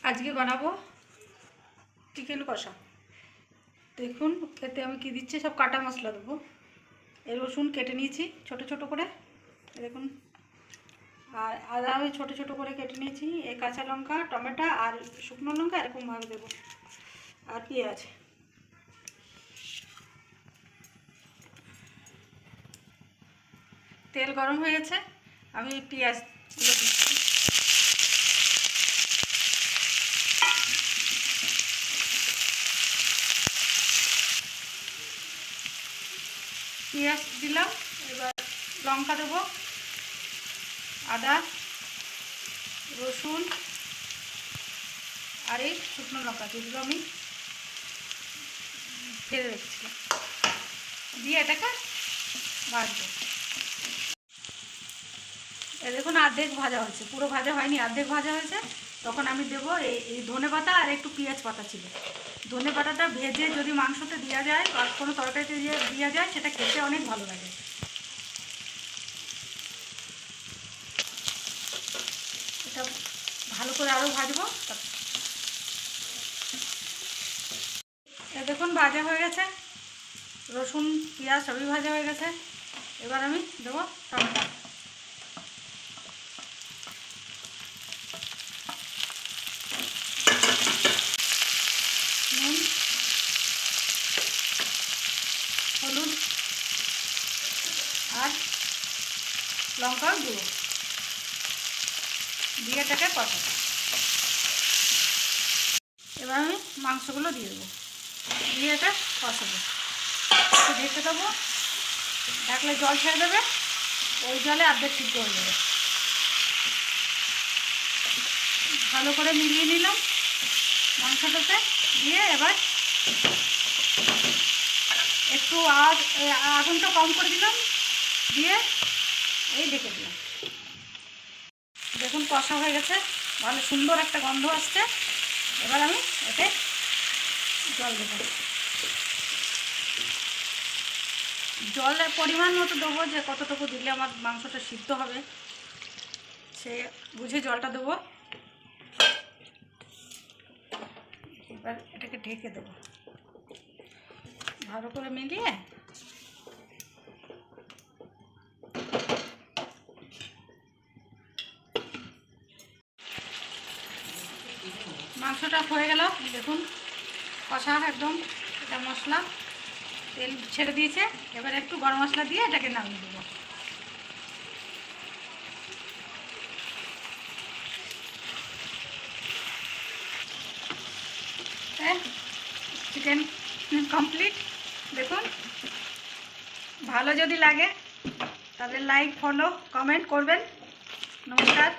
আজকে বানাবো চিকেন কষা। দেখুন এতে আমি কি দিচ্ছি, সব কাটা মশলা দেবো। এই রসুন কেটে নিয়েছি ছোট ছোট করে, দেখুন। আর আদা আমি ছোট ছোট করে কেটে নিয়েছি। এই কাঁচা লঙ্কা, টমেটো আর শুকনো লঙ্কা এরকমভাবে দেবো। আর পেঁয়াজ। তেল গরম হয়ে গেছে, আমি পেঁয়াজ দিচ্ছি। পেঁয়াজ দিলাম, এবার লঙ্কা দেবো, আদা, রসুন আর এই শুকনো লঙ্কা, যেগুলো আমি ফেলে রেখেছিলাম, দিয়ে এটাকে ভাজবো। দেখুন অর্ধেক ভাজা হয়েছে, পুরো ভাজা হয়নি, অর্ধেক ভাজা হয়েছে। তখন আমি দেবো এই ধনে পাতা আর একটু পেঁয়াজ পাতা ছিল। ধনে পাতাটা ভেজে যদি মাংসতে দেওয়া যায় বা কোনো তরকারিতে দেওয়া যায়, সেটা খেতে অনেক ভালো লাগে। এটা ভালো করে আরও ভাজবো। দেখুন ভাজা হয়ে গেছে, রসুন পেঁয়াজ সবই ভাজা হয়ে গেছে। এবার আমি দেবো টমেটো, নুন, হলুদ আর লঙ্কার গুঁড়ো দিয়ে এটাকে কষাবো। এবার আমি মাংসগুলো দিয়ে দেবো, দিয়ে এটা কষাবো। একটু ঢেকে দেবো, ঢাকলে জল ছেড়ে দেবে, ওই জলে অর্ধেক সিদ্ধ হয়ে যাবে। ভালো করে মিলিয়ে নিলাম মাংসটাতে, দিয়ে এবার একটু আগুনটা কম করে দিলাম, দিয়ে এই ঢেকে দিলাম। দেখুন কষা হয়ে গেছে, ভালো সুন্দর একটা গন্ধ আসছে। এবার আমি এতে জল দেবো, জলের পরিমাণ মতো দেবো, যে কতটুকু দিলে আমার মাংসটা সিদ্ধ হবে সে বুঝে জলটা দেবো। এবার এটাকে ঢেকে দেবো, ভালো করে মিলিয়ে মাংসটা হয়ে গেল। দেখুন কষা একদম, এটা মশলা তেল ছেড়ে দিয়েছে। এবার একটু গরম মশলা দিয়ে এটাকে নামিয়ে দেবো। Chicken complete. দেখুন ভালো যদি লাগে তাহলে লাইক, ফলো, কমেন্ট করবেন। নমস্কার।